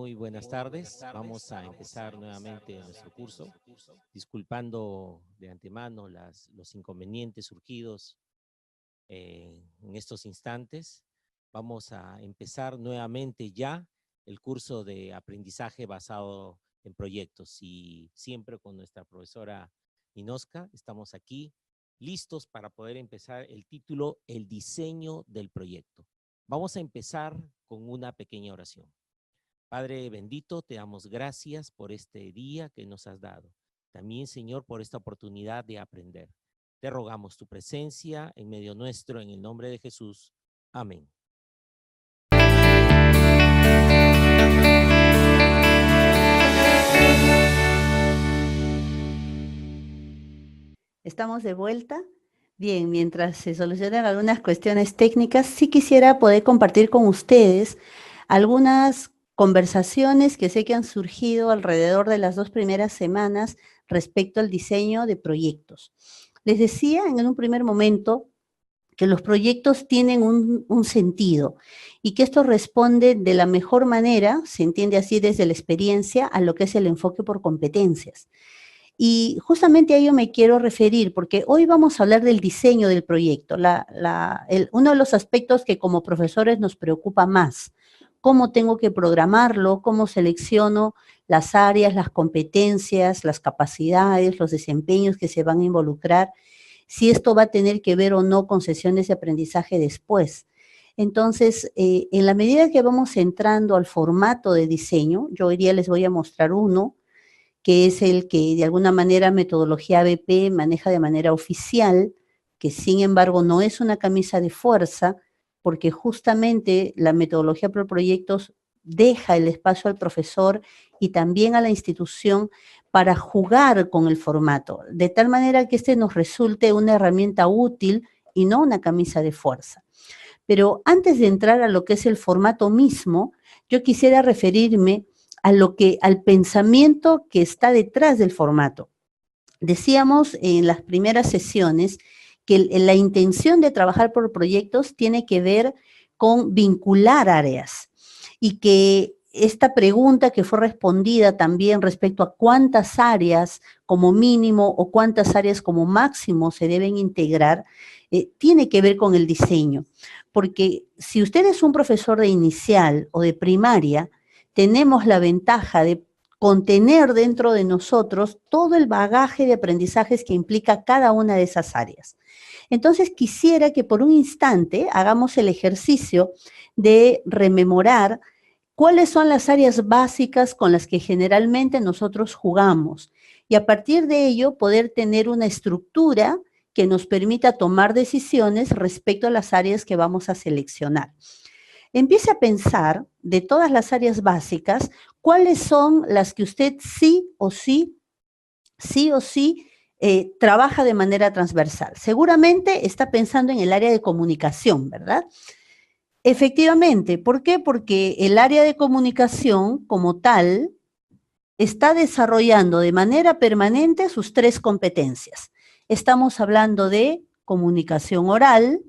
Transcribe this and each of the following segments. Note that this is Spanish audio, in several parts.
Muy buenas tardes. Vamos a empezar nuevamente nuestro curso, disculpando de antemano los inconvenientes surgidos en estos instantes. Vamos a empezar nuevamente ya el curso de aprendizaje basado en proyectos y siempre con nuestra profesora Inosca estamos aquí listos para poder empezar el título El diseño del proyecto. Vamos a empezar con una pequeña oración. Padre bendito, te damos gracias por este día que nos has dado. También, Señor, por esta oportunidad de aprender. Te rogamos tu presencia en medio nuestro, en el nombre de Jesús. Amén. Estamos de vuelta. Bien, mientras se solucionan algunas cuestiones técnicas, sí quisiera poder compartir con ustedes algunas conversaciones que sé que han surgido alrededor de las 2 primeras semanas respecto al diseño de proyectos. Les decía en un primer momento que los proyectos tienen un sentido y que esto responde de la mejor manera, se entiende así desde la experiencia, a lo que es el enfoque por competencias. Y justamente a ello me quiero referir, porque hoy vamos a hablar del diseño del proyecto, uno de los aspectos que como profesores nos preocupa más, cómo tengo que programarlo, cómo selecciono las áreas, las competencias, las capacidades, los desempeños que se van a involucrar, si esto va a tener que ver o no con sesiones de aprendizaje después. Entonces, en la medida que vamos entrando al formato de diseño, yo hoy día les voy a mostrar uno, que es el que de alguna manera metodología ABP maneja de manera oficial, que sin embargo no es una camisa de fuerza, porque justamente la metodología por proyectos deja el espacio al profesor y también a la institución para jugar con el formato, de tal manera que este nos resulte una herramienta útil y no una camisa de fuerza. Pero antes de entrar a lo que es el formato mismo, yo quisiera referirme al pensamiento que está detrás del formato. Decíamos en las primeras sesiones que la intención de trabajar por proyectos tiene que ver con vincular áreas y que esta pregunta que fue respondida también respecto a cuántas áreas como mínimo o cuántas áreas como máximo se deben integrar, tiene que ver con el diseño. Porque si usted es un profesor de inicial o de primaria, tenemos la ventaja de contener dentro de nosotros todo el bagaje de aprendizajes que implica cada una de esas áreas. Entonces quisiera que por un instante hagamos el ejercicio de rememorar cuáles son las áreas básicas con las que generalmente nosotros jugamos y a partir de ello poder tener una estructura que nos permita tomar decisiones respecto a las áreas que vamos a seleccionar. Empiece a pensar de todas las áreas básicas, cuáles son las que usted sí o sí trabaja de manera transversal. Seguramente está pensando en el área de comunicación, ¿verdad? Efectivamente, ¿por qué? Porque el área de comunicación como tal está desarrollando de manera permanente sus 3 competencias. Estamos hablando de comunicación oral,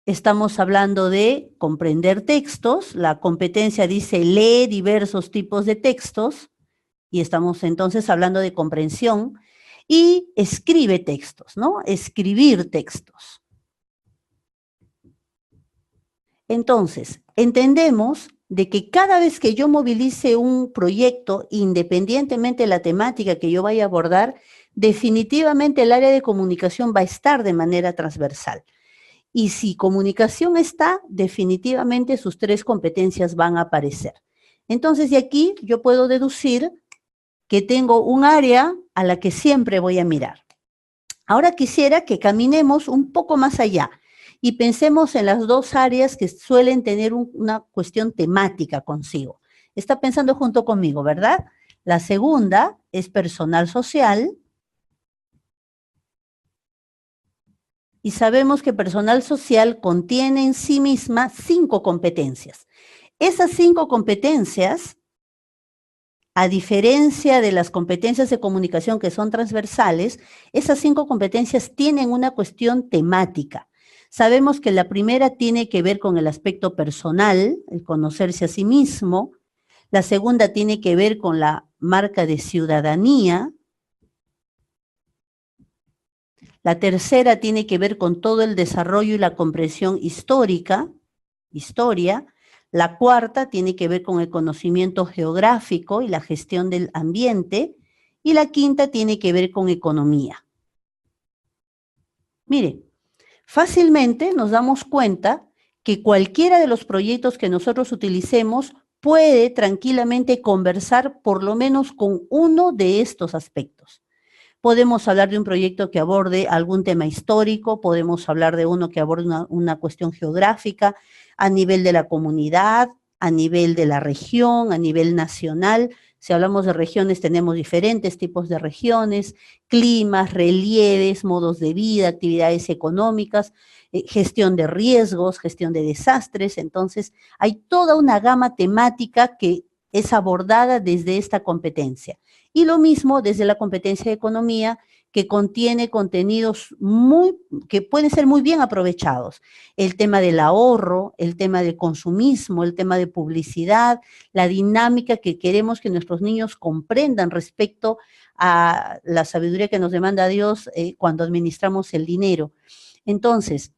estamos hablando de comprender textos, la competencia dice lee diversos tipos de textos, y estamos entonces hablando de comprensión, y escribe textos, ¿no? Escribir textos. Entonces, entendemos de que cada vez que yo movilice un proyecto, independientemente de la temática que yo vaya a abordar, definitivamente el área de comunicación va a estar de manera transversal. Y si comunicación está, definitivamente sus 3 competencias van a aparecer. Entonces, de aquí yo puedo deducir que tengo un área a la que siempre voy a mirar. Ahora quisiera que caminemos un poco más allá y pensemos en las 2 áreas que suelen tener una cuestión temática consigo. Está pensando junto conmigo, ¿verdad? La segunda es personal social. Y sabemos que personal social contiene en sí misma 5 competencias. Esas 5 competencias, a diferencia de las competencias de comunicación que son transversales, esas 5 competencias tienen una cuestión temática. Sabemos que la primera tiene que ver con el aspecto personal, el conocerse a sí mismo. La segunda tiene que ver con la marca de ciudadanía. La tercera tiene que ver con todo el desarrollo y la comprensión histórica, historia. La cuarta tiene que ver con el conocimiento geográfico y la gestión del ambiente. Y la quinta tiene que ver con economía. Mire, fácilmente nos damos cuenta que cualquiera de los proyectos que nosotros utilicemos puede tranquilamente conversar por lo menos con uno de estos aspectos. Podemos hablar de un proyecto que aborde algún tema histórico, podemos hablar de uno que aborde una cuestión geográfica a nivel de la comunidad, a nivel de la región, a nivel nacional. Si hablamos de regiones, tenemos diferentes tipos de regiones, climas, relieves, modos de vida, actividades económicas, gestión de riesgos, gestión de desastres. Entonces, hay toda una gama temática que es abordada desde esta competencia. Y lo mismo desde la competencia de economía, que contiene contenidos que pueden ser muy bien aprovechados. El tema del ahorro, el tema del consumismo, el tema de publicidad, la dinámica que queremos que nuestros niños comprendan respecto a la sabiduría que nos demanda Dios cuando administramos el dinero. Entonces,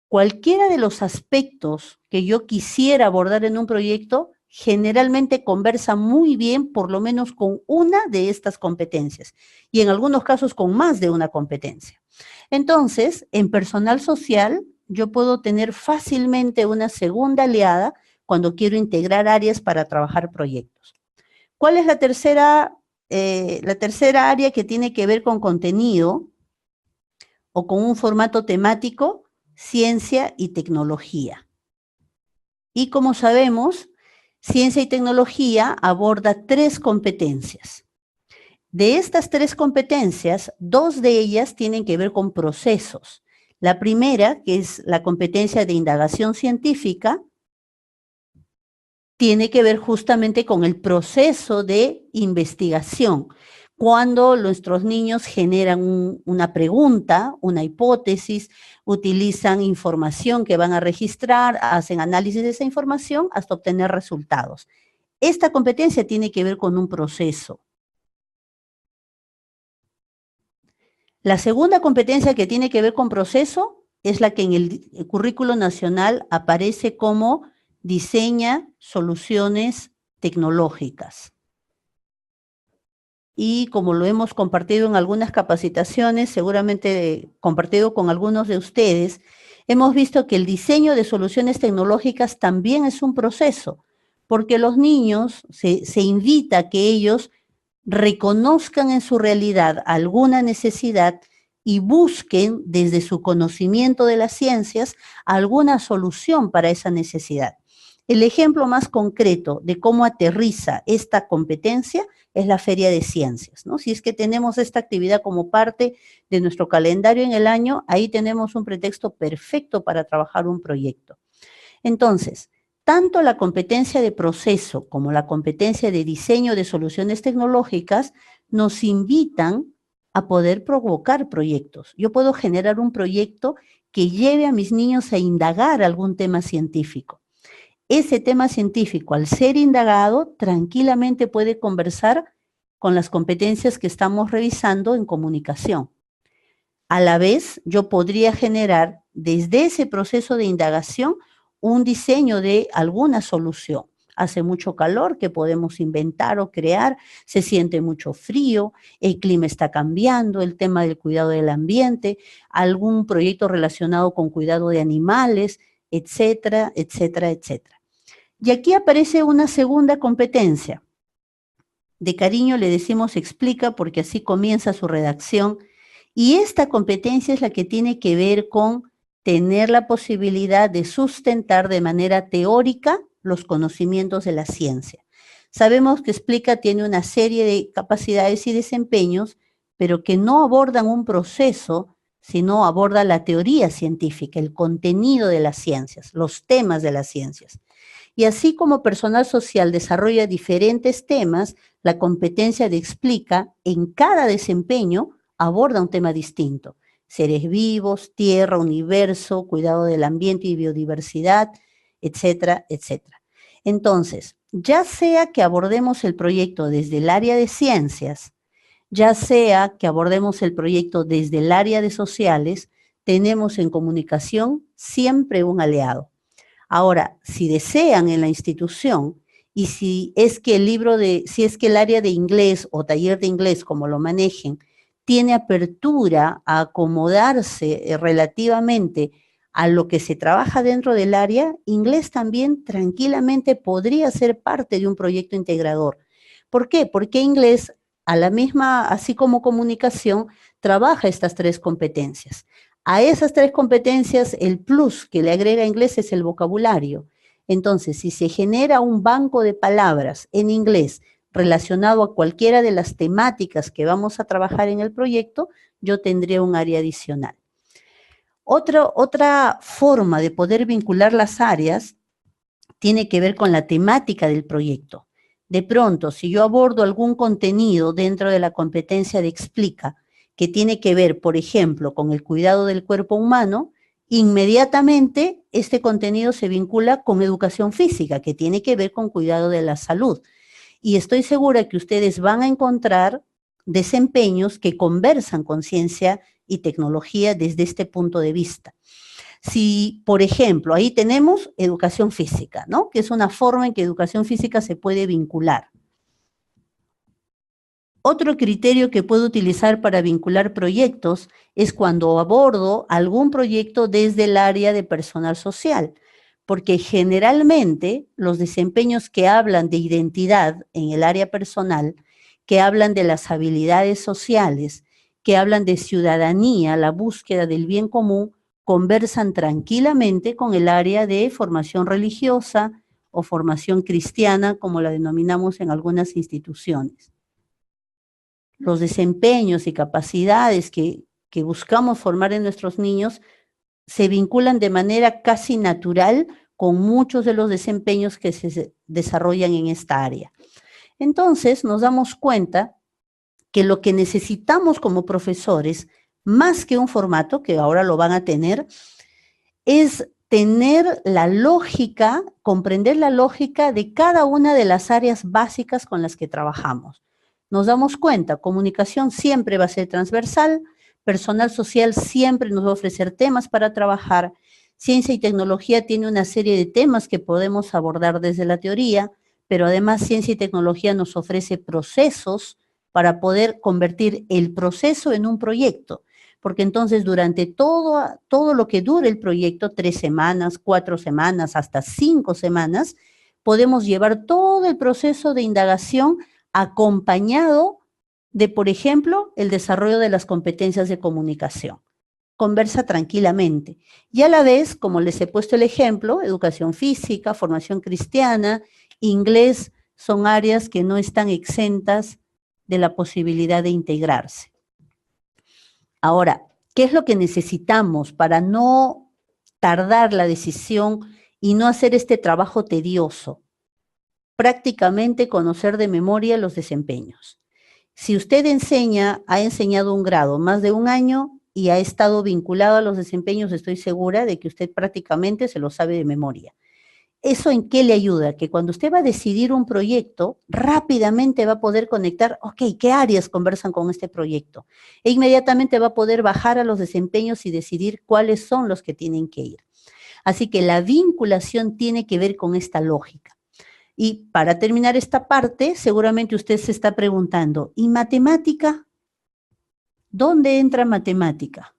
cualquiera de los aspectos que yo quisiera abordar en un proyecto generalmente conversa muy bien, por lo menos con una de estas competencias, y en algunos casos con más de una competencia. Entonces, en personal social, yo puedo tener fácilmente una segunda aliada cuando quiero integrar áreas para trabajar proyectos. ¿Cuál es la tercera área que tiene que ver con contenido o con un formato temático? Ciencia y tecnología. Y como sabemos, ciencia y tecnología aborda 3 competencias. De estas 3 competencias, 2 de ellas tienen que ver con procesos. La primera, que es la competencia de indagación científica, tiene que ver justamente con el proceso de investigación. Cuando nuestros niños generan una pregunta, una hipótesis, utilizan información que van a registrar, hacen análisis de esa información hasta obtener resultados. Esta competencia tiene que ver con un proceso. La segunda competencia que tiene que ver con proceso es la que en el currículo nacional aparece como diseña soluciones tecnológicas. Y como lo hemos compartido en algunas capacitaciones, seguramente compartido con algunos de ustedes, hemos visto que el diseño de soluciones tecnológicas también es un proceso, porque los niños se invita a que ellos reconozcan en su realidad alguna necesidad y busquen desde su conocimiento de las ciencias alguna solución para esa necesidad. El ejemplo más concreto de cómo aterriza esta competencia es la Feria de Ciencias, ¿no? Si es que tenemos esta actividad como parte de nuestro calendario en el año, ahí tenemos un pretexto perfecto para trabajar un proyecto. Entonces, tanto la competencia de proceso como la competencia de diseño de soluciones tecnológicas nos invitan a poder provocar proyectos. Yo puedo generar un proyecto que lleve a mis niños a indagar algún tema científico. Ese tema científico, al ser indagado, tranquilamente puede conversar con las competencias que estamos revisando en comunicación. A la vez, yo podría generar desde ese proceso de indagación un diseño de alguna solución. Hace mucho calor, que podemos inventar o crear, se siente mucho frío, el clima está cambiando, el tema del cuidado del ambiente, algún proyecto relacionado con cuidado de animales, etcétera, etcétera, etcétera. Y aquí aparece una segunda competencia. De cariño le decimos explica porque así comienza su redacción. Y esta competencia es la que tiene que ver con tener la posibilidad de sustentar de manera teórica los conocimientos de la ciencia. Sabemos que explica tiene una serie de capacidades y desempeños, pero que no abordan un proceso, sino aborda la teoría científica, el contenido de las ciencias, los temas de las ciencias. Y así como personal social desarrolla diferentes temas, la competencia de explica en cada desempeño aborda un tema distinto. seres vivos, tierra, universo, cuidado del ambiente y biodiversidad, etcétera, etcétera. Entonces, ya sea que abordemos el proyecto desde el área de ciencias, ya sea que abordemos el proyecto desde el área de sociales, tenemos en comunicación siempre un aliado. Ahora, si desean en la institución y si es que si es que el área de inglés o taller de inglés, como lo manejen, tiene apertura a acomodarse relativamente a lo que se trabaja dentro del área, inglés también tranquilamente podría ser parte de un proyecto integrador. ¿Por qué? Porque inglés, así como comunicación, trabaja estas 3 competencias. A esas 3 competencias, el plus que le agrega inglés es el vocabulario. Entonces, si se genera un banco de palabras en inglés relacionado a cualquiera de las temáticas que vamos a trabajar en el proyecto, yo tendría un área adicional. Otra forma de poder vincular las áreas tiene que ver con la temática del proyecto. De pronto, si yo abordo algún contenido dentro de la competencia de Explica, que tiene que ver, por ejemplo, con el cuidado del cuerpo humano, inmediatamente este contenido se vincula con educación física, que tiene que ver con cuidado de la salud. Y estoy segura que ustedes van a encontrar desempeños que conversan con ciencia y tecnología desde este punto de vista. Si, por ejemplo, ahí tenemos educación física, ¿no? Que es una forma en que educación física se puede vincular. Otro criterio que puedo utilizar para vincular proyectos es cuando abordo algún proyecto desde el área de personal social, porque generalmente los desempeños que hablan de identidad en el área personal, que hablan de las habilidades sociales, que hablan de ciudadanía, la búsqueda del bien común, conversan tranquilamente con el área de formación religiosa o formación cristiana, como la denominamos en algunas instituciones. Los desempeños y capacidades que buscamos formar en nuestros niños se vinculan de manera casi natural con muchos de los desempeños que se desarrollan en esta área. Entonces, nos damos cuenta que lo que necesitamos como profesores, más que un formato, que ahora lo van a tener, es tener la lógica, comprender la lógica de cada una de las áreas básicas con las que trabajamos. Nos damos cuenta, comunicación siempre va a ser transversal, personal social siempre nos va a ofrecer temas para trabajar, ciencia y tecnología tiene una serie de temas que podemos abordar desde la teoría, pero además ciencia y tecnología nos ofrece procesos para poder convertir el proceso en un proyecto, porque entonces durante todo lo que dure el proyecto, 3 semanas, 4 semanas, hasta 5 semanas, podemos llevar todo el proceso de indagación acompañado de, por ejemplo, el desarrollo de las competencias de comunicación. Conversa tranquilamente. Y a la vez, como les he puesto el ejemplo, educación física, formación cristiana, inglés, son áreas que no están exentas de la posibilidad de integrarse. Ahora, ¿qué es lo que necesitamos para no tardar la decisión y no hacer este trabajo tedioso? Prácticamente conocer de memoria los desempeños. Si usted ha enseñado un grado más de un año y ha estado vinculado a los desempeños, estoy segura de que usted prácticamente se lo sabe de memoria. ¿Eso en qué le ayuda? Que cuando usted va a decidir un proyecto, rápidamente va a poder conectar, ok, ¿qué áreas conversan con este proyecto? E inmediatamente va a poder bajar a los desempeños y decidir cuáles son los que tienen que ir. Así que la vinculación tiene que ver con esta lógica. Y para terminar esta parte, seguramente usted se está preguntando, ¿y matemática? ¿Dónde entra matemática?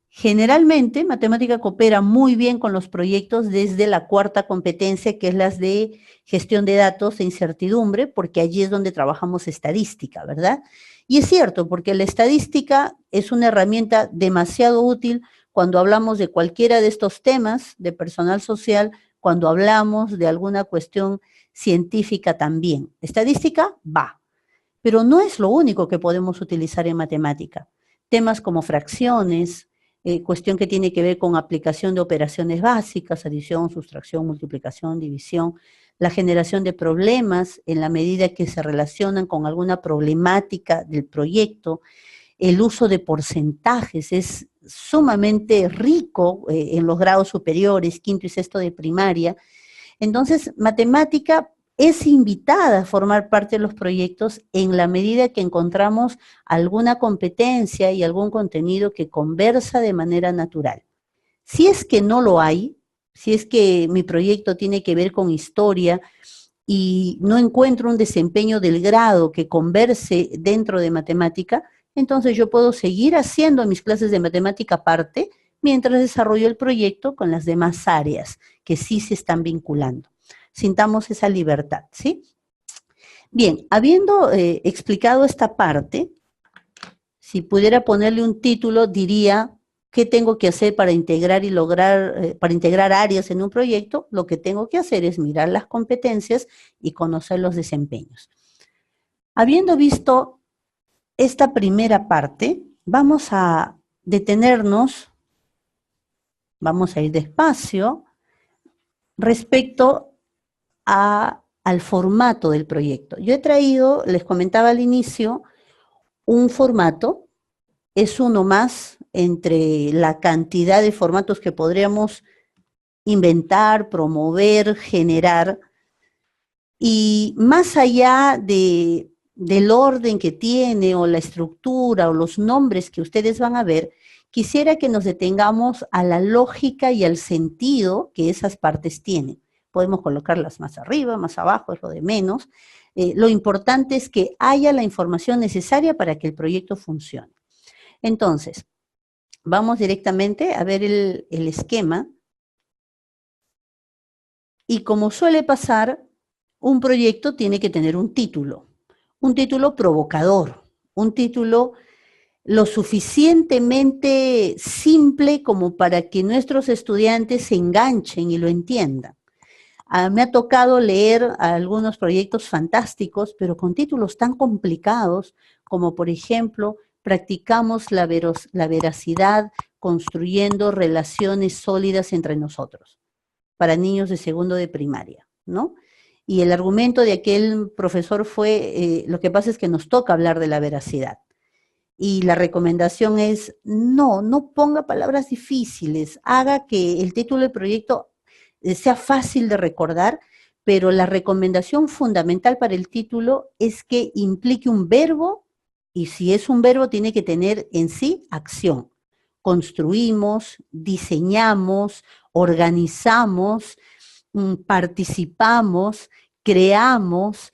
Generalmente, matemática coopera muy bien con los proyectos desde la 4ª competencia, que es las de gestión de datos e incertidumbre, porque allí es donde trabajamos estadística, ¿verdad? Y es cierto, porque la estadística es una herramienta demasiado útil cuando hablamos de cualquiera de estos temas de personal social, cuando hablamos de alguna cuestión científica también. Estadística va, pero no es lo único que podemos utilizar en matemática. Temas como fracciones, cuestión que tiene que ver con aplicación de operaciones básicas, adición, sustracción, multiplicación, división, la generación de problemas en la medida que se relacionan con alguna problemática del proyecto, el uso de porcentajes es sumamente rico en los grados superiores, quinto y sexto de primaria. Entonces, matemática es invitada a formar parte de los proyectos en la medida que encontramos alguna competencia y algún contenido que conversa de manera natural. Si es que no lo hay, si es que mi proyecto tiene que ver con historia y no encuentro un desempeño del grado que converse dentro de matemática, entonces yo puedo seguir haciendo mis clases de matemática aparte mientras desarrollo el proyecto con las demás áreas que sí se están vinculando. Sintamos esa libertad, ¿sí? Bien, habiendo explicado esta parte, si pudiera ponerle un título, diría, ¿qué tengo que hacer para integrar y lograr, para integrar áreas en un proyecto? Lo que tengo que hacer es mirar las competencias y conocer los desempeños. Habiendo visto esta primera parte, vamos a detenernos, vamos a ir despacio respecto al formato del proyecto. Yo he traído, les comentaba al inicio, un formato, es uno más entre la cantidad de formatos que podríamos inventar, promover, generar, y más allá del orden que tiene o la estructura o los nombres que ustedes van a ver, quisiera que nos detengamos a la lógica y al sentido que esas partes tienen. Podemos colocarlas más arriba, más abajo, es lo de menos. Lo importante es que haya la información necesaria para que el proyecto funcione. Entonces, vamos directamente a ver el esquema. Y como suele pasar, un proyecto tiene que tener un título provocador, un título lo suficientemente simple como para que nuestros estudiantes se enganchen y lo entiendan. Me ha tocado leer algunos proyectos fantásticos, pero con títulos tan complicados como, por ejemplo, practicamos la veracidad construyendo relaciones sólidas entre nosotros, para niños de segundo de primaria, ¿no? Y el argumento de aquel profesor fue, lo que pasa es que nos toca hablar de la veracidad. Y la recomendación es, no ponga palabras difíciles, haga que el título del proyecto sea fácil de recordar, pero la recomendación fundamental para el título es que implique un verbo, y si es un verbo tiene que tener en sí acción. Construimos, diseñamos, organizamos, participamos, creamos,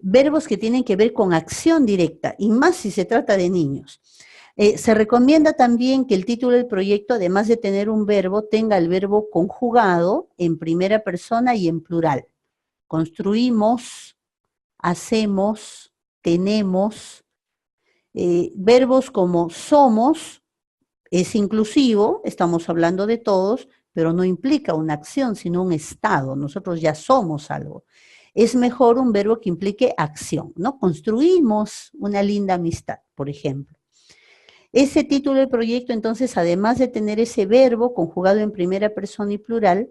verbos que tienen que ver con acción directa, y más si se trata de niños. Se recomienda también que el título del proyecto, además de tener un verbo, tenga el verbo conjugado en primera persona y en plural. Construimos, hacemos, tenemos, verbos como somos, es inclusivo, estamos hablando de todos, pero no implica una acción, sino un estado. Nosotros ya somos algo. Es mejor un verbo que implique acción, ¿no? Construimos una linda amistad, por ejemplo. Ese título del proyecto, entonces, además de tener ese verbo conjugado en primera persona y plural,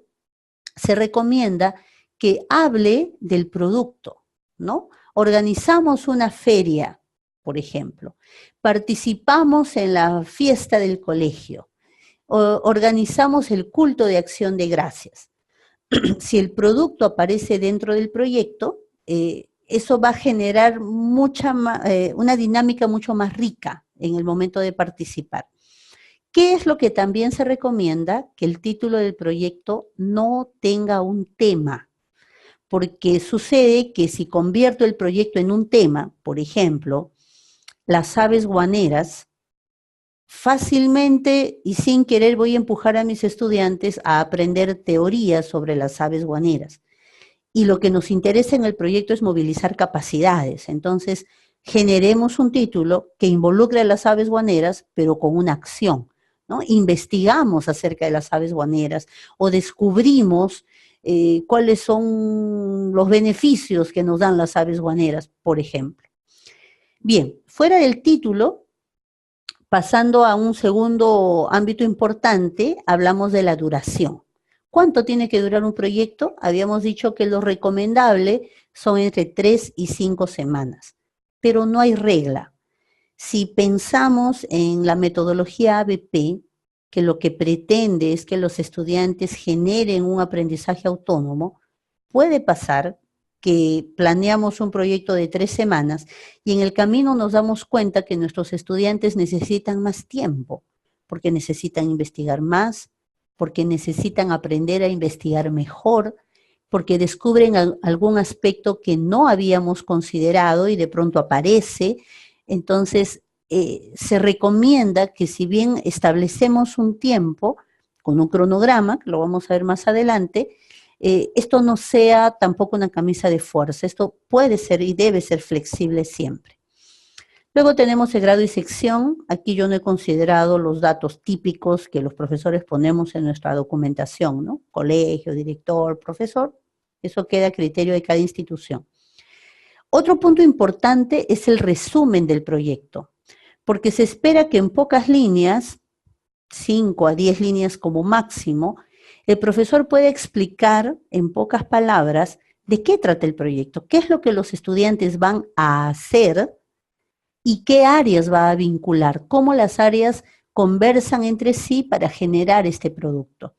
se recomienda que hable del producto, ¿no? Organizamos una feria, por ejemplo. Participamos en la fiesta del colegio. Organizamos el culto de acción de gracias. Si el producto aparece dentro del proyecto, eso va a generar una dinámica mucho más rica en el momento de participar. ¿Qué es lo que también se recomienda? Que el título del proyecto no tenga un tema, porque sucede que si convierto el proyecto en un tema, por ejemplo, las aves guaneras, fácilmente y sin querer voy a empujar a mis estudiantes a aprender teorías sobre las aves guaneras. Y lo que nos interesa en el proyecto es movilizar capacidades. Entonces, generemos un título que involucre a las aves guaneras, pero con una acción, ¿no? Investigamos acerca de las aves guaneras o descubrimos cuáles son los beneficios que nos dan las aves guaneras, por ejemplo. Bien, fuera del título, pasando a un segundo ámbito importante, hablamos de la duración. ¿Cuánto tiene que durar un proyecto? Habíamos dicho que lo recomendable son entre 3 y 5 semanas, pero no hay regla. Si pensamos en la metodología ABP, que lo que pretende es que los estudiantes generen un aprendizaje autónomo, puede pasar que planeamos un proyecto de 3 semanas y en el camino nos damos cuenta que nuestros estudiantes necesitan más tiempo, porque necesitan investigar más, porque necesitan aprender a investigar mejor, porque descubren algún aspecto que no habíamos considerado y de pronto aparece. Entonces, se recomienda que si bien establecemos un tiempo con un cronograma, que lo vamos a ver más adelante, esto no sea tampoco una camisa de fuerza, esto puede ser y debe ser flexible siempre. Luego tenemos el grado y sección, aquí yo no he considerado los datos típicos que los profesores ponemos en nuestra documentación, ¿no? Colegio, director, profesor, eso queda a criterio de cada institución. Otro punto importante es el resumen del proyecto, porque se espera que en pocas líneas, 5 a 10 líneas como máximo, el profesor puede explicar en pocas palabras de qué trata el proyecto, qué es lo que los estudiantes van a hacer y qué áreas va a vincular, cómo las áreas conversan entre sí para generar este producto.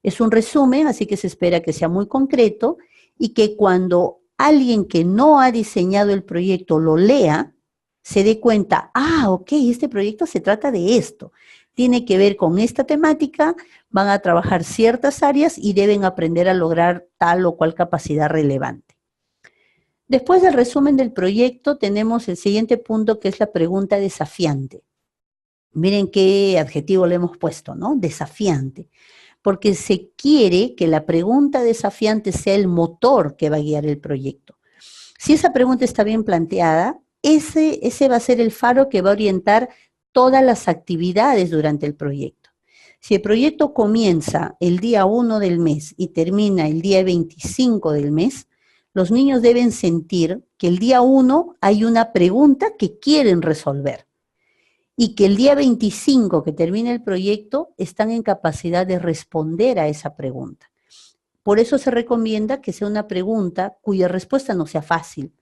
Es un resumen, así que se espera que sea muy concreto y que cuando alguien que no ha diseñado el proyecto lo lea, se dé cuenta, ok, este proyecto se trata de esto, tiene que ver con esta temática, van a trabajar ciertas áreas y deben aprender a lograr tal o cual capacidad relevante. Después del resumen del proyecto tenemos el siguiente punto que es la pregunta desafiante. Miren qué adjetivo le hemos puesto, ¿no? Desafiante. Porque se quiere que la pregunta desafiante sea el motor que va a guiar el proyecto. Si esa pregunta está bien planteada, ese va a ser el faro que va a orientar todas las actividades durante el proyecto. Si el proyecto comienza el día 1 del mes y termina el día 25 del mes, los niños deben sentir que el día 1 hay una pregunta que quieren resolver y que el día 25 que termine el proyecto están en capacidad de responder a esa pregunta. Por eso se recomienda que sea una pregunta cuya respuesta no sea fácil,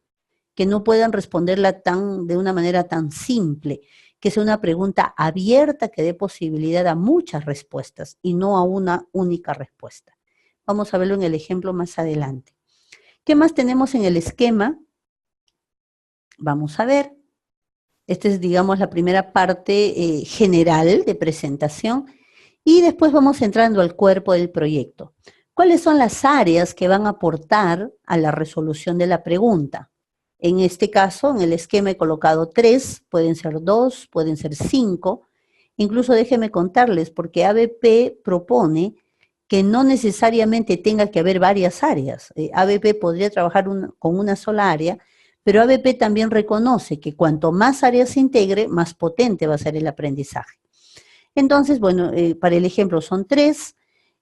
que no puedan responderla de una manera tan simple, que sea una pregunta abierta que dé posibilidad a muchas respuestas y no a una única respuesta. Vamos a verlo en el ejemplo más adelante. ¿Qué más tenemos en el esquema? Vamos a ver. Esta es, digamos, la primera parte general de presentación y después vamos entrando al cuerpo del proyecto. ¿Cuáles son las áreas que van a aportar a la resolución de la pregunta? En este caso, en el esquema he colocado 3, pueden ser 2, pueden ser 5. Incluso déjenme contarles, porque ABP propone que no necesariamente tenga que haber varias áreas. ABP podría trabajar con una sola área, pero ABP también reconoce que cuanto más áreas se integre, más potente va a ser el aprendizaje. Entonces, bueno, para el ejemplo son 3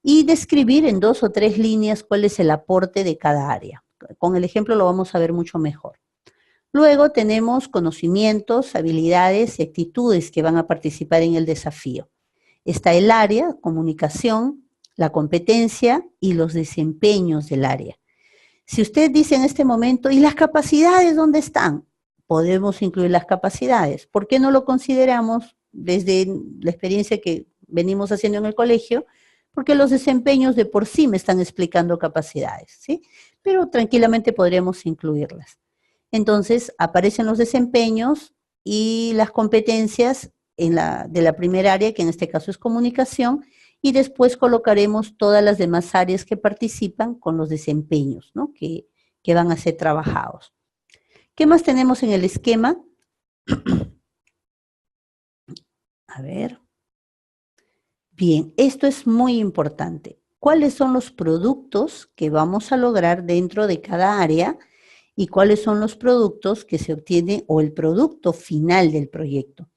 y describir en 2 o 3 líneas cuál es el aporte de cada área. Con el ejemplo lo vamos a ver mucho mejor. Luego tenemos conocimientos, habilidades y actitudes que van a participar en el desafío. Está el área, comunicación, la competencia y los desempeños del área. Si usted dice en este momento, ¿y las capacidades dónde están? Podemos incluir las capacidades. ¿Por qué no lo consideramos desde la experiencia que venimos haciendo en el colegio? Porque los desempeños de por sí me están explicando capacidades, ¿sí? Pero tranquilamente podríamos incluirlas. Entonces, aparecen los desempeños y las competencias de la primera área, que en este caso es comunicación, y después colocaremos todas las demás áreas que participan con los desempeños, ¿no? que van a ser trabajados. ¿Qué más tenemos en el esquema? A ver. Bien, esto es muy importante. ¿Cuáles son los productos que vamos a lograr dentro de cada área y cuáles son los productos que se obtienen o el producto final del proyecto?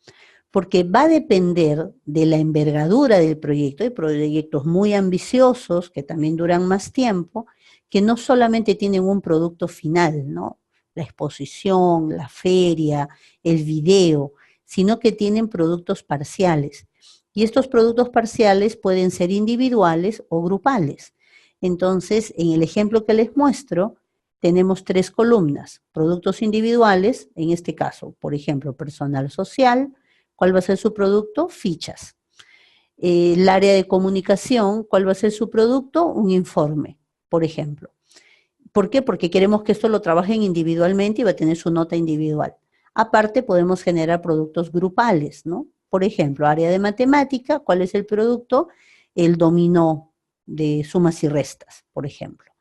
Porque va a depender de la envergadura del proyecto. Hay proyectos muy ambiciosos que también duran más tiempo, que no solamente tienen un producto final, ¿no? La exposición, la feria, el video, sino que tienen productos parciales. Y estos productos parciales pueden ser individuales o grupales. Entonces, en el ejemplo que les muestro, tenemos 3 columnas, productos individuales, en este caso, por ejemplo, personal social, ¿cuál va a ser su producto? Fichas. El área de comunicación, ¿cuál va a ser su producto? Un informe, por ejemplo. ¿Por qué? Porque queremos que esto lo trabajen individualmente y va a tener su nota individual. Aparte, podemos generar productos grupales, ¿no? Por ejemplo, área de matemática, ¿cuál es el producto? El dominó de sumas y restas, por ejemplo.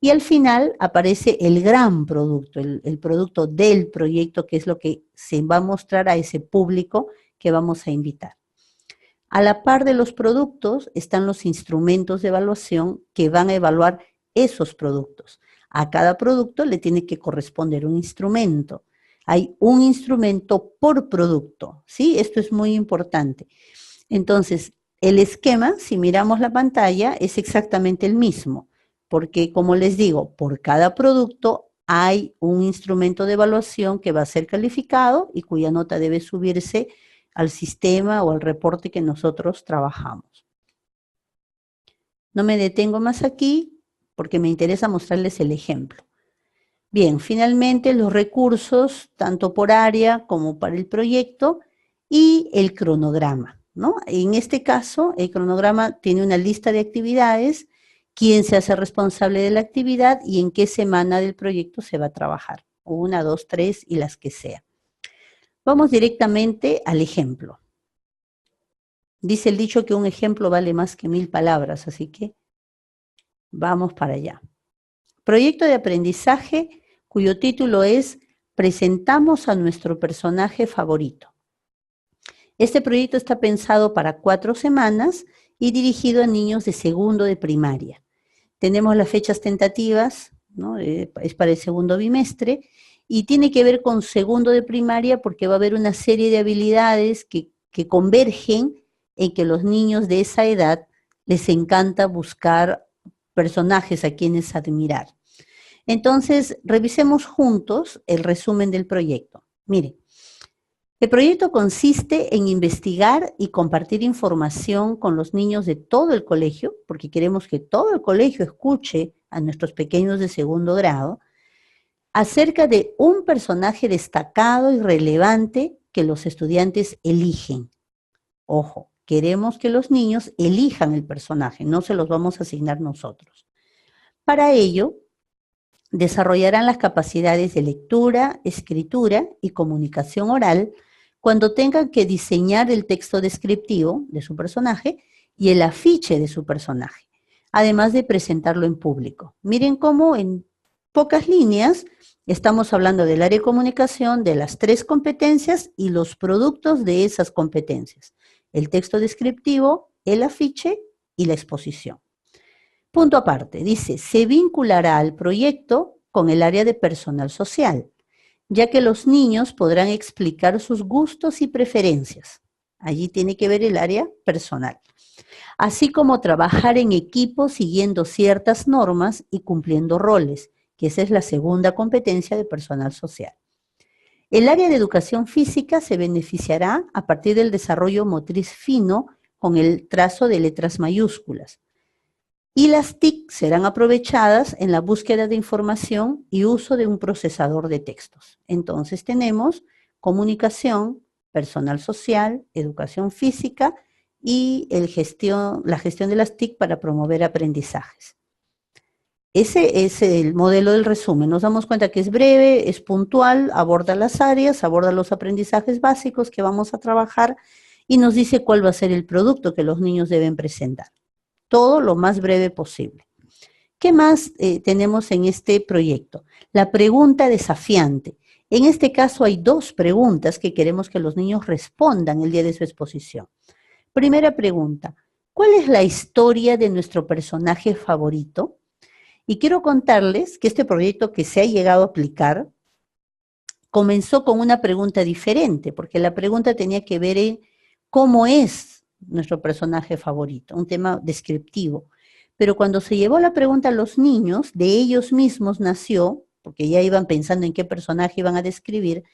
Y al final aparece el gran producto, el producto del proyecto, que es lo que se va a mostrar a ese público que vamos a invitar. A la par de los productos están los instrumentos de evaluación que van a evaluar esos productos. A cada producto le tiene que corresponder un instrumento. Hay un instrumento por producto, ¿sí? Esto es muy importante. Entonces, el esquema, si miramos la pantalla, es exactamente el mismo, porque como les digo, por cada producto hay un instrumento de evaluación que va a ser calificado y cuya nota debe subirse al sistema o al reporte que nosotros trabajamos. No me detengo más aquí porque me interesa mostrarles el ejemplo. Bien, finalmente los recursos, tanto por área como para el proyecto, y el cronograma, ¿no? En este caso, el cronograma tiene una lista de actividades, quién se hace responsable de la actividad y en qué semana del proyecto se va a trabajar. 1, 2, 3 y las que sea. Vamos directamente al ejemplo. Dice el dicho que un ejemplo vale más que 1000 palabras, así que vamos para allá. Proyecto de aprendizaje cuyo título es Presentamos a nuestro personaje favorito. Este proyecto está pensado para 4 semanas y dirigido a niños de segundo de primaria. Tenemos las fechas tentativas, ¿no? Es para el segundo bimestre y tiene que ver con segundo de primaria porque va a haber una serie de habilidades que convergen en que los niños de esa edad les encanta buscar personajes a quienes admirar. Entonces, revisemos juntos el resumen del proyecto. Mire, el proyecto consiste en investigar y compartir información con los niños de todo el colegio, porque queremos que todo el colegio escuche a nuestros pequeños de segundo grado, acerca de un personaje destacado y relevante que los estudiantes eligen. Ojo, queremos que los niños elijan el personaje, no se los vamos a asignar nosotros. Para ello, desarrollarán las capacidades de lectura, escritura y comunicación oral cuando tengan que diseñar el texto descriptivo de su personaje y el afiche de su personaje, además de presentarlo en público. Miren cómo en pocas líneas estamos hablando del área de comunicación, de las 3 competencias y los productos de esas competencias. El texto descriptivo, el afiche y la exposición. Punto aparte, dice, se vinculará al proyecto con el área de personal social, ya que los niños podrán explicar sus gustos y preferencias. Allí tiene que ver el área personal. Así como trabajar en equipo siguiendo ciertas normas y cumpliendo roles, que esa es la segunda competencia de personal social. El área de educación física se beneficiará a partir del desarrollo motriz fino con el trazo de letras mayúsculas. Y las TIC serán aprovechadas en la búsqueda de información y uso de un procesador de textos. Entonces tenemos comunicación, personal social, educación física y la gestión de las TIC para promover aprendizajes. Ese es el modelo del resumen. Nos damos cuenta que es breve, es puntual, aborda las áreas, aborda los aprendizajes básicos que vamos a trabajar y nos dice cuál va a ser el producto que los niños deben presentar. Todo lo más breve posible. ¿Qué más tenemos en este proyecto? La pregunta desafiante. En este caso hay 2 preguntas que queremos que los niños respondan el día de su exposición. Primera pregunta, ¿cuál es la historia de nuestro personaje favorito? Y quiero contarles que este proyecto que se ha llegado a aplicar comenzó con una pregunta diferente, porque la pregunta tenía que ver en cómo es nuestro personaje favorito, un tema descriptivo. Pero cuando se llevó la pregunta a los niños, de ellos mismos nació, porque ya iban pensando en qué personaje iban a describir,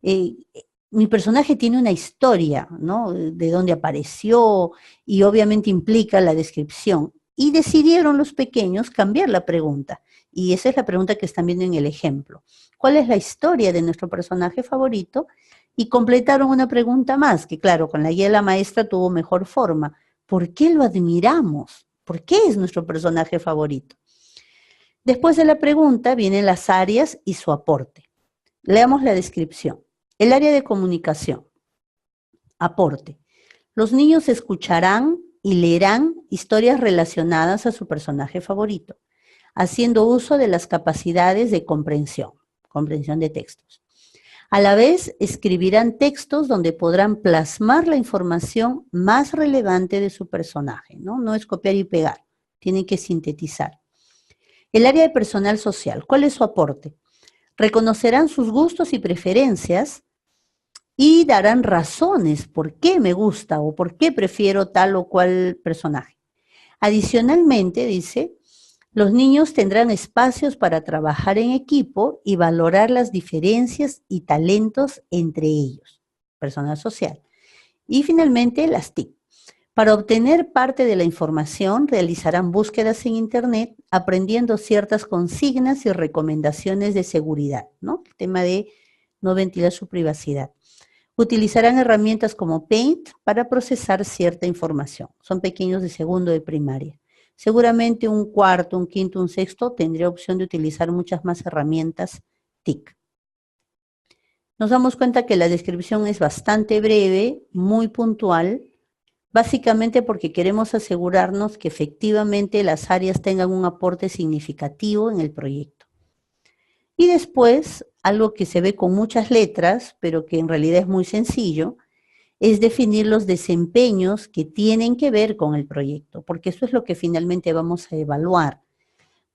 mi personaje tiene una historia, ¿no? De dónde apareció y obviamente implica la descripción. Y decidieron los pequeños cambiar la pregunta y esa es la pregunta que están viendo en el ejemplo. ¿Cuál es la historia de nuestro personaje favorito? Y completaron una pregunta más, que claro, con la guía de la maestra tuvo mejor forma. ¿Por qué lo admiramos? ¿Por qué es nuestro personaje favorito? Después de la pregunta vienen las áreas y su aporte. Leamos la descripción. El área de comunicación. Aporte. Los niños escucharán y leerán historias relacionadas a su personaje favorito, haciendo uso de las capacidades de comprensión de textos. A la vez, escribirán textos donde podrán plasmar la información más relevante de su personaje, ¿no? No es copiar y pegar, tienen que sintetizar. El área de personal social, ¿cuál es su aporte? Reconocerán sus gustos y preferencias y darán razones por qué me gusta o por qué prefiero tal o cual personaje. Adicionalmente, dice, los niños tendrán espacios para trabajar en equipo y valorar las diferencias y talentos entre ellos, personal social. Y finalmente, las TIC. Para obtener parte de la información, realizarán búsquedas en Internet, aprendiendo ciertas consignas y recomendaciones de seguridad, ¿no? El tema de no ventilar su privacidad. Utilizarán herramientas como Paint para procesar cierta información. Son pequeños de segundo de primaria. Seguramente un cuarto, un quinto, un sexto tendría opción de utilizar muchas más herramientas TIC. Nos damos cuenta que la descripción es bastante breve, muy puntual, básicamente porque queremos asegurarnos que efectivamente las áreas tengan un aporte significativo en el proyecto. Y después, algo que se ve con muchas letras, pero que en realidad es muy sencillo, es definir los desempeños que tienen que ver con el proyecto, porque eso es lo que finalmente vamos a evaluar.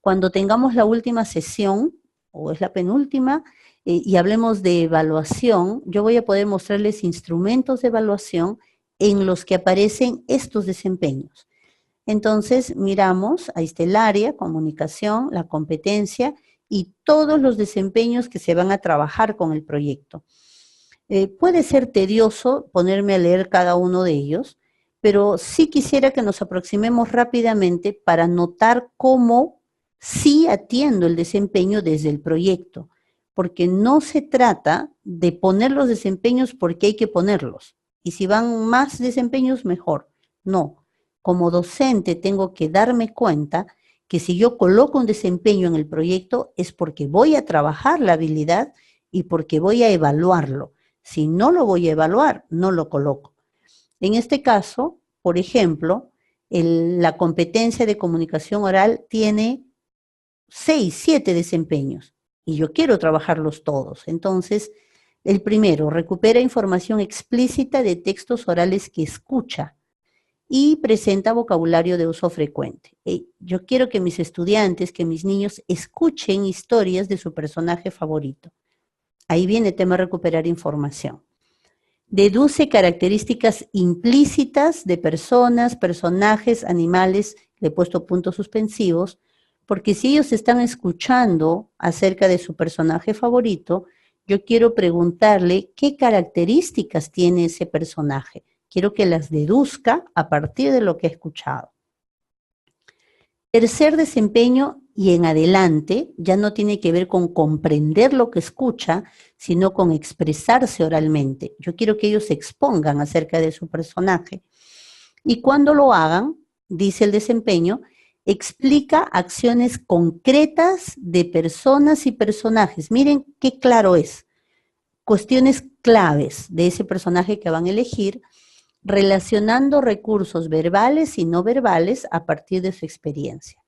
Cuando tengamos la última sesión, o es la penúltima, y hablemos de evaluación, yo voy a poder mostrarles instrumentos de evaluación en los que aparecen estos desempeños. Entonces, miramos, ahí está el área, comunicación, la competencia y todos los desempeños que se van a trabajar con el proyecto. Puede ser tedioso ponerme a leer cada uno de ellos, pero sí quisiera que nos aproximemos rápidamente para notar cómo sí atiendo el desempeño desde el proyecto, porque no se trata de poner los desempeños porque hay que ponerlos, y si van más desempeños, mejor. No, como docente tengo que darme cuenta que si yo coloco un desempeño en el proyecto es porque voy a trabajar la habilidad y porque voy a evaluarlo. Si no lo voy a evaluar, no lo coloco. En este caso, por ejemplo, la competencia de comunicación oral tiene 6, 7 desempeños y yo quiero trabajarlos todos. Entonces, el primero, recupera información explícita de textos orales que escucha y presenta vocabulario de uso frecuente. Yo quiero que mis estudiantes, que mis niños escuchen historias de su personaje favorito. Ahí viene el tema de recuperar información. Deduce características implícitas de personas, personajes, animales, le he puesto puntos suspensivos, porque si ellos están escuchando acerca de su personaje favorito, yo quiero preguntarle qué características tiene ese personaje. Quiero que las deduzca a partir de lo que he escuchado. Tercer desempeño y en adelante ya no tiene que ver con comprender lo que escucha, sino con expresarse oralmente. Yo quiero que ellos se expongan acerca de su personaje. Y cuando lo hagan, dice el desempeño, explica acciones concretas de personas y personajes. Miren qué claro es. Cuestiones claves de ese personaje que van a elegir, relacionando recursos verbales y no verbales a partir de su experiencia.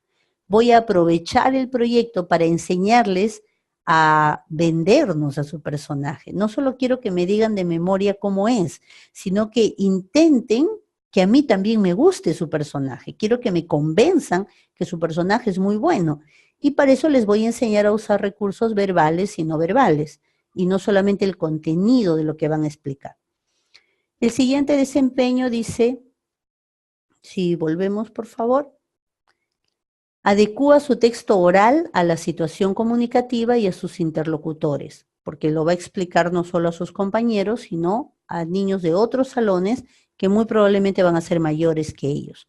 Voy a aprovechar el proyecto para enseñarles a vendernos a su personaje. No solo quiero que me digan de memoria cómo es, sino que intenten que a mí también me guste su personaje. Quiero que me convenzan que su personaje es muy bueno. Y para eso les voy a enseñar a usar recursos verbales y no verbales, y no solamente el contenido de lo que van a explicar. El siguiente desempeño dice, si volvemos por favor, adecúa su texto oral a la situación comunicativa y a sus interlocutores, porque lo va a explicar no solo a sus compañeros, sino a niños de otros salones que muy probablemente van a ser mayores que ellos.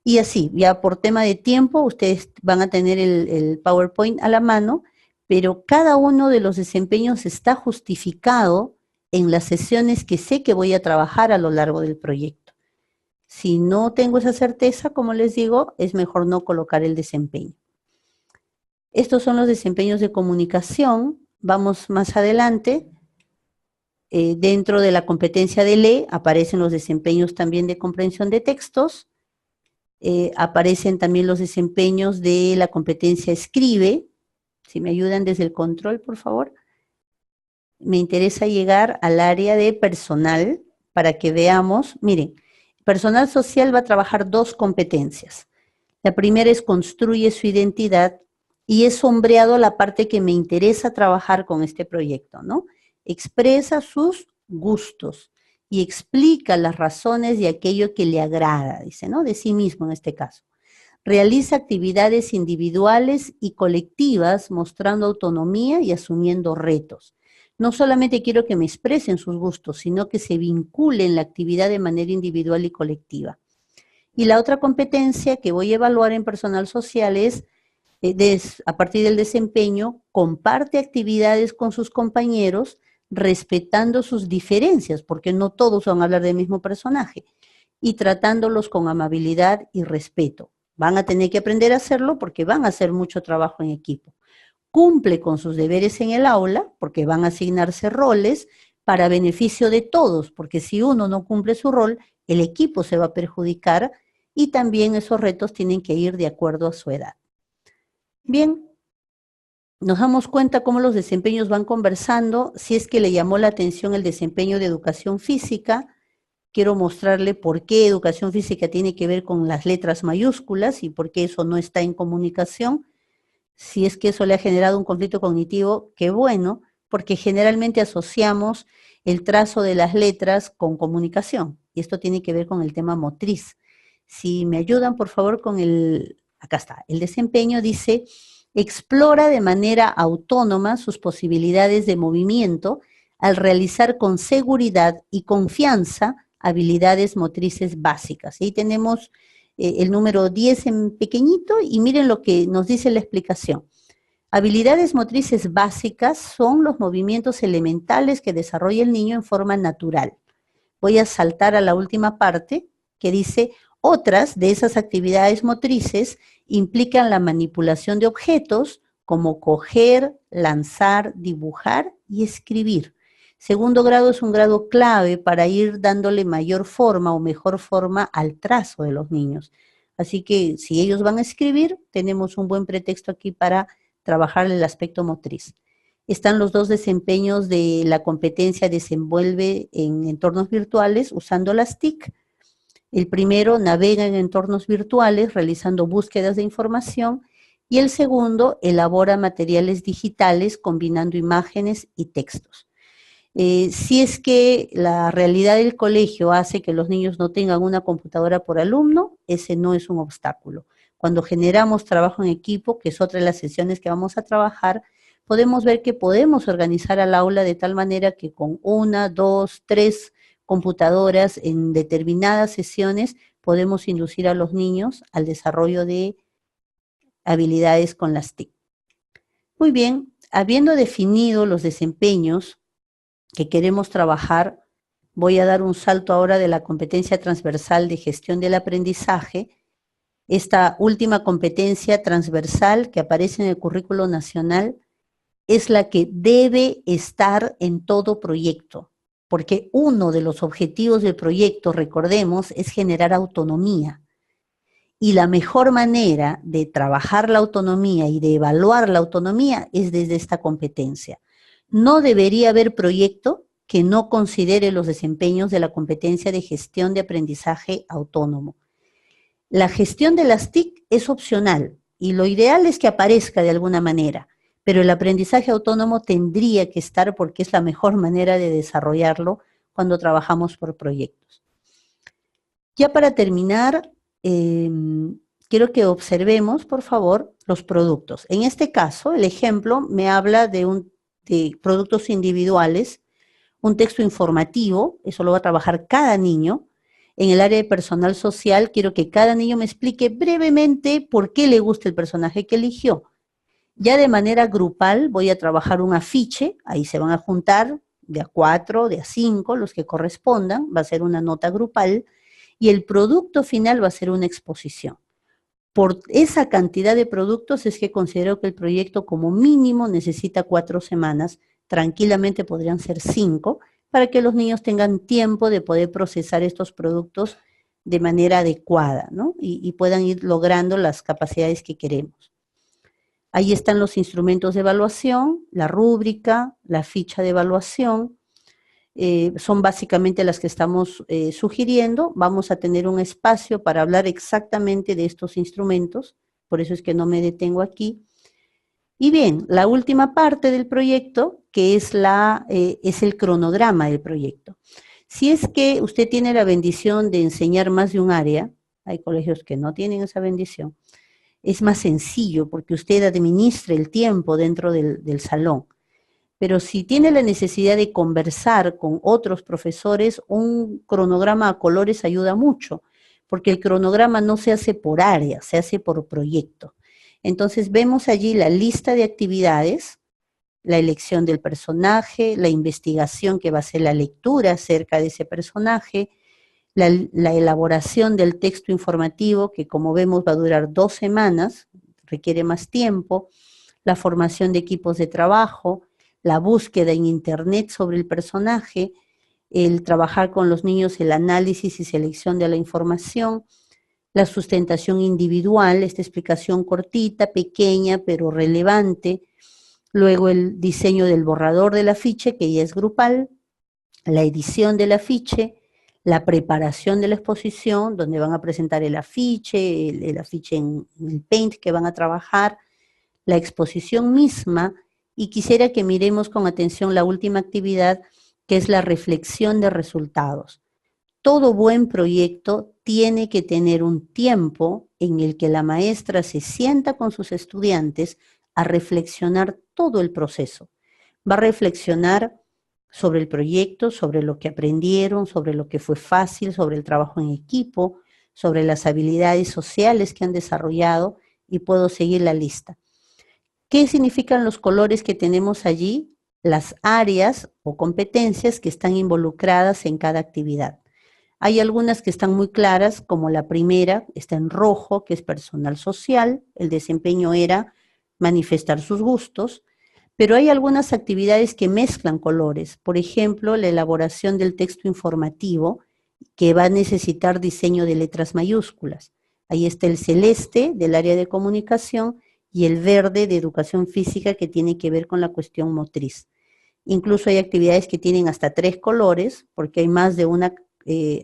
Y así, ya por tema de tiempo, ustedes van a tener el PowerPoint a la mano, pero cada uno de los desempeños está justificado en las sesiones que sé que voy a trabajar a lo largo del proyecto. Si no tengo esa certeza, como les digo, es mejor no colocar el desempeño. Estos son los desempeños de comunicación. Vamos más adelante. Dentro de la competencia de lee aparecen los desempeños también de comprensión de textos. Aparecen también los desempeños de la competencia escribe. Si me ayudan desde el control, por favor. Me interesa llegar al área de personal para que veamos. Miren, personal social va a trabajar dos competencias. La primera es construye su identidad y es sombreado la parte que me interesa trabajar con este proyecto, ¿no? Expresa sus gustos y explica las razones de aquello que le agrada, dice, ¿no? De sí mismo en este caso. Realiza actividades individuales y colectivas mostrando autonomía y asumiendo retos. No solamente quiero que me expresen sus gustos, sino que se vinculen la actividad de manera individual y colectiva. Y la otra competencia que voy a evaluar en personal social es, a partir del desempeño, comparte actividades con sus compañeros respetando sus diferencias, porque no todos van a hablar del mismo personaje, y tratándolos con amabilidad y respeto. Van a tener que aprender a hacerlo porque van a hacer mucho trabajo en equipo. Cumple con sus deberes en el aula, porque van a asignarse roles para beneficio de todos, porque si uno no cumple su rol, el equipo se va a perjudicar y también esos retos tienen que ir de acuerdo a su edad. Bien, nos damos cuenta cómo los desempeños van conversando. Si es que le llamó la atención el desempeño de educación física, quiero mostrarle por qué educación física tiene que ver con las letras mayúsculas y por qué eso no está en comunicación. Si es que eso le ha generado un conflicto cognitivo, qué bueno, porque generalmente asociamos el trazo de las letras con comunicación, y esto tiene que ver con el tema motriz. Si me ayudan, por favor, con acá está, el desempeño dice, explora de manera autónoma sus posibilidades de movimiento al realizar con seguridad y confianza habilidades motrices básicas. Ahí tenemos el número 10 en pequeñito y miren lo que nos dice la explicación. Habilidades motrices básicas son los movimientos elementales que desarrolla el niño en forma natural. Voy a saltar a la última parte que dice, otras de esas actividades motrices implican la manipulación de objetos como coger, lanzar, dibujar y escribir. Segundo grado es un grado clave para ir dándole mayor forma o mejor forma al trazo de los niños. Así que si ellos van a escribir, tenemos un buen pretexto aquí para trabajar el aspecto motriz. Están los dos desempeños de la competencia desenvuelve en entornos virtuales usando las TIC. El primero navega en entornos virtuales realizando búsquedas de información y el segundo elabora materiales digitales combinando imágenes y textos. Si es que la realidad del colegio hace que los niños no tengan una computadora por alumno, ese no es un obstáculo. Cuando generamos trabajo en equipo, que es otra de las sesiones que vamos a trabajar, podemos ver que podemos organizar al aula de tal manera que con 1, 2, 3 computadoras en determinadas sesiones podemos inducir a los niños al desarrollo de habilidades con las TIC. Muy bien, habiendo definido los desempeños que queremos trabajar, voy a dar un salto ahora de la competencia transversal de gestión del aprendizaje. Esta última competencia transversal que aparece en el currículo nacional es la que debe estar en todo proyecto, porque uno de los objetivos del proyecto, recordemos, es generar autonomía. Y la mejor manera de trabajar la autonomía y de evaluar la autonomía es desde esta competencia. No debería haber proyecto que no considere los desempeños de la competencia de gestión de aprendizaje autónomo. La gestión de las TIC es opcional y lo ideal es que aparezca de alguna manera, pero el aprendizaje autónomo tendría que estar porque es la mejor manera de desarrollarlo cuando trabajamos por proyectos. Ya para terminar, quiero que observemos, por favor, los productos. En este caso, el ejemplo me habla de productos individuales, un texto informativo, eso lo va a trabajar cada niño, En el área de personal social, quiero que cada niño me explique brevemente por qué le gusta el personaje que eligió. Ya de manera grupal voy a trabajar un afiche, ahí se van a juntar de a 4, de a 5, los que correspondan, va a ser una nota grupal, y el producto final va a ser una exposición. Por esa cantidad de productos es que considero que el proyecto como mínimo necesita 4 semanas, tranquilamente podrían ser 5, para que los niños tengan tiempo de poder procesar estos productos de manera adecuada, ¿no? Y puedan ir logrando las capacidades que queremos. Ahí están los instrumentos de evaluación, la rúbrica, la ficha de evaluación, son básicamente las que estamos sugiriendo. Vamos a tener un espacio para hablar exactamente de estos instrumentos, por eso es que no me detengo aquí. Y bien, la última parte del proyecto, que es el cronograma del proyecto. Si es que usted tiene la bendición de enseñar más de un área, hay colegios que no tienen esa bendición, es más sencillo porque usted administra el tiempo dentro del salón. Pero si tiene la necesidad de conversar con otros profesores, un cronograma a colores ayuda mucho, porque el cronograma no se hace por área, se hace por proyecto. Entonces vemos allí la lista de actividades, la elección del personaje, la investigación que va a ser la lectura acerca de ese personaje, la elaboración del texto informativo, que como vemos va a durar 2 semanas, requiere más tiempo, la formación de equipos de trabajo, la búsqueda en internet sobre el personaje, el trabajar con los niños el análisis y selección de la información, la sustentación individual, esta explicación cortita, pequeña, pero relevante, luego el diseño del borrador del afiche, que ya es grupal, la edición del afiche, la preparación de la exposición, donde van a presentar el afiche en el Paint que van a trabajar, la exposición misma, y quisiera que miremos con atención la última actividad, que es la reflexión de resultados. Todo buen proyecto tiene que tener un tiempo en el que la maestra se sienta con sus estudiantes a reflexionar todo el proceso. Va a reflexionar sobre el proyecto, sobre lo que aprendieron, sobre lo que fue fácil, sobre el trabajo en equipo, sobre las habilidades sociales que han desarrollado, y puedo seguir la lista. ¿Qué significan los colores que tenemos allí? Las áreas o competencias que están involucradas en cada actividad. Hay algunas que están muy claras, como la primera, está en rojo, que es personal social, el desempeño era manifestar sus gustos, pero hay algunas actividades que mezclan colores, por ejemplo, la elaboración del texto informativo, que va a necesitar diseño de letras mayúsculas. Ahí está el celeste del área de comunicación y el verde de educación física, que tiene que ver con la cuestión motriz. Incluso hay actividades que tienen hasta 3 colores, porque hay más de una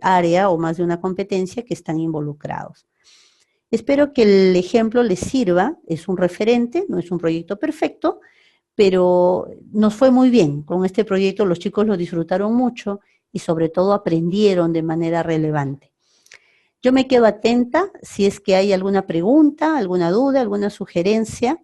área o más de una competencia que están involucrados. Espero que el ejemplo les sirva, es un referente, no es un proyecto perfecto, pero nos fue muy bien. Con este proyecto los chicos lo disfrutaron mucho y sobre todo aprendieron de manera relevante. Yo me quedo atenta si es que hay alguna pregunta, alguna duda, alguna sugerencia,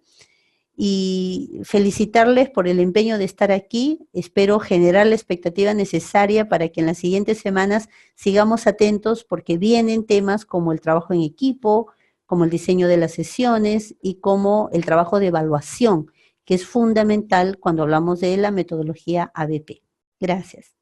y felicitarles por el empeño de estar aquí. Espero generar la expectativa necesaria para que en las siguientes semanas sigamos atentos, porque vienen temas como el trabajo en equipo, como el diseño de las sesiones y como el trabajo de evaluación, que es fundamental cuando hablamos de la metodología ABP. Gracias.